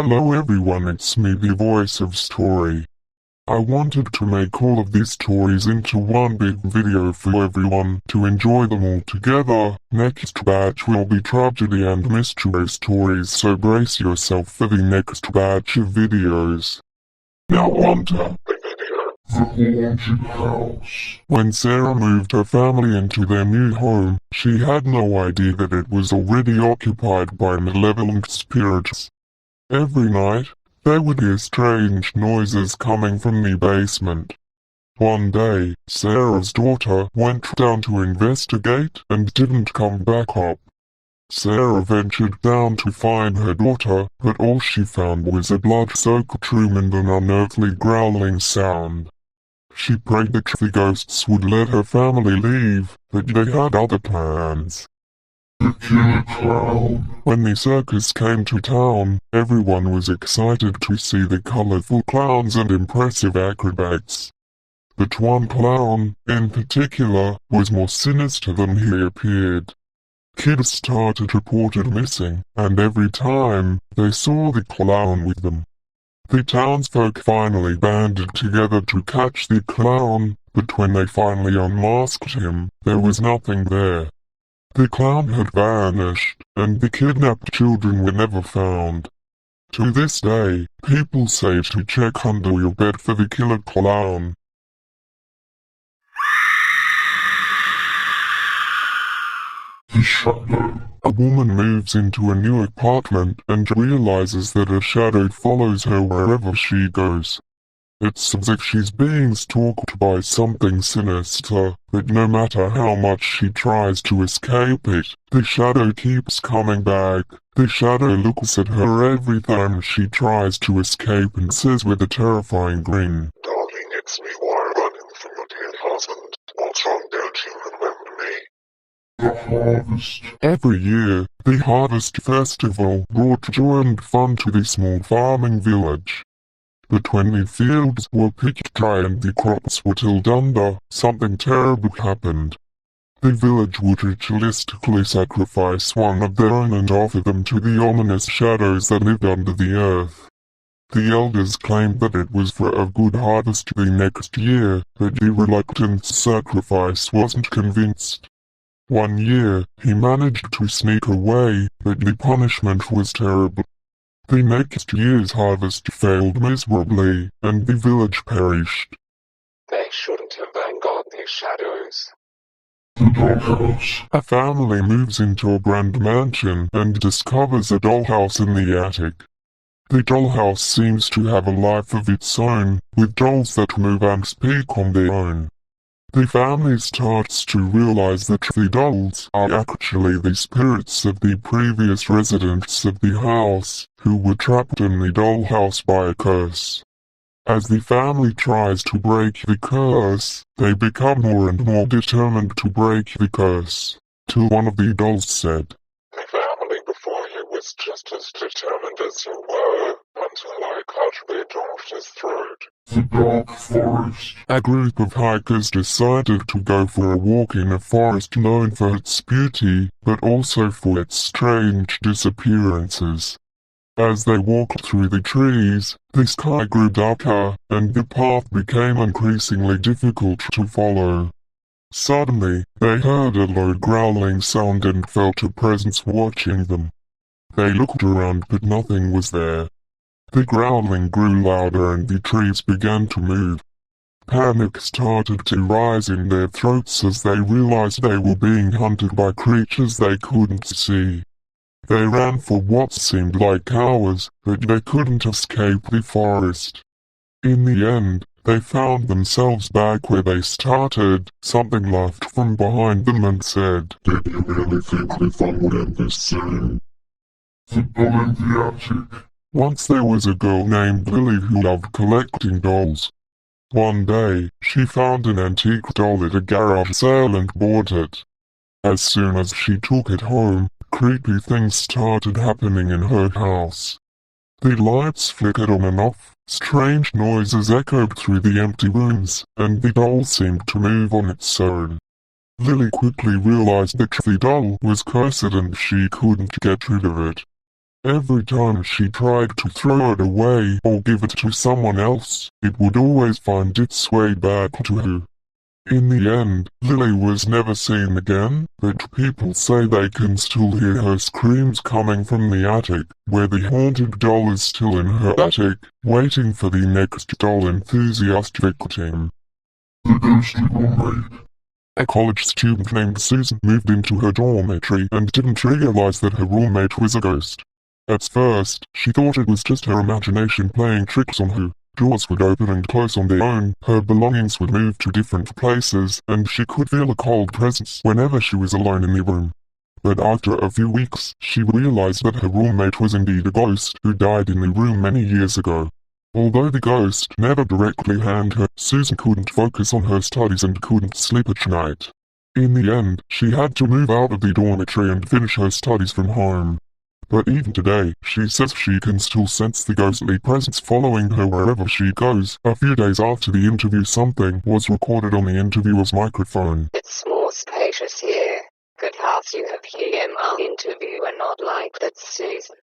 Hello everyone, it's me, the voice of Story. I wanted to make all of these stories into one big video for everyone to enjoy them all together. Next batch will be tragedy and mystery stories, so brace yourself for the next batch of videos. Now on to the video. The Haunted House. When Sarah moved her family into their new home, she had no idea that it was already occupied by malevolent spirits. Every night, they would hear strange noises coming from the basement. One day, Sarah's daughter went down to investigate and didn't come back up. Sarah ventured down to find her daughter, but all she found was a blood-soaked room and an unearthly growling sound. She prayed that the ghosts would let her family leave, but they had other plans. The Killer Clown. When the circus came to town, everyone was excited to see the colorful clowns and impressive acrobats. But one clown, in particular, was more sinister than he appeared. Kids started reported missing, and every time, they saw the clown with them. The townsfolk finally banded together to catch the clown, but when they finally unmasked him, there was nothing there. The clown had vanished, and the kidnapped children were never found. To this day, people say to check under your bed for the killer clown. The Shadow. A woman moves into a new apartment and realizes that a shadow follows her wherever she goes. It's as if she's being stalked by something sinister, but no matter how much she tries to escape it, the shadow keeps coming back. The shadow looks at her every time she tries to escape and says with a terrifying grin, "Darling, it's me, why running from your dear husband? What's wrong, don't you remember me?" The Harvest. Every year, the Harvest Festival brought joy and fun to the small farming village. But when the fields were picked dry and the crops were tilled under, something terrible happened. The village would ritualistically sacrifice one of their own and offer them to the ominous shadows that lived under the earth. The elders claimed that it was for a good harvest the next year, but the reluctant sacrifice wasn't convinced. One year, he managed to sneak away, but the punishment was terrible. The next year's harvest failed miserably, and the village perished. They shouldn't have got these shadows. The Dollhouse. A family moves into a grand mansion and discovers a dollhouse in the attic. The dollhouse seems to have a life of its own, with dolls that move and speak on their own. The family starts to realize that the dolls are actually the spirits of the previous residents of the house, who were trapped in the dollhouse by a curse. As the family tries to break the curse, they become more and more determined to break the curse, till one of the dolls said, "The family before you was just as determined as you were, until I cut their daughter's throat." The Dark Forest. A group of hikers decided to go for a walk in a forest known for its beauty, but also for its strange disappearances. As they walked through the trees, the sky grew darker, and the path became increasingly difficult to follow. Suddenly, they heard a low growling sound and felt a presence watching them. They looked around but nothing was there. The growling grew louder and the trees began to move. Panic started to rise in their throats as they realized they were being hunted by creatures they couldn't see. They ran for what seemed like hours, but they couldn't escape the forest. In the end, they found themselves back where they started. Something laughed from behind them and said, "Did you really think the fun would end this soon?" The Doll in the Attic. Once there was a girl named Lily who loved collecting dolls. One day, she found an antique doll at a garage sale and bought it. As soon as she took it home, creepy things started happening in her house. The lights flickered on and off, strange noises echoed through the empty rooms, and the doll seemed to move on its own. Lily quickly realized that the doll was cursed and she couldn't get rid of it. Every time she tried to throw it away or give it to someone else, it would always find its way back to her. In the end, Lily was never seen again, but people say they can still hear her screams coming from the attic, where the haunted doll is still in her attic, waiting for the next doll enthusiast victim. The ghosty roommate. A college student named Susan moved into her dormitory and didn't realize that her roommate was a ghost. At first, she thought it was just her imagination playing tricks on her. Doors would open and close on their own, her belongings would move to different places, and she could feel a cold presence whenever she was alone in the room. But after a few weeks, she realized that her roommate was indeed a ghost who died in the room many years ago. Although the ghost never directly harmed her, Susan couldn't focus on her studies and couldn't sleep at night. In the end, she had to move out of the dormitory and finish her studies from home. But even today, she says she can still sense the ghostly presence following her wherever she goes. A few days after the interview, something was recorded on the interviewer's microphone. It's more spacious here. Could have you a PMR interviewer not like that, Susan.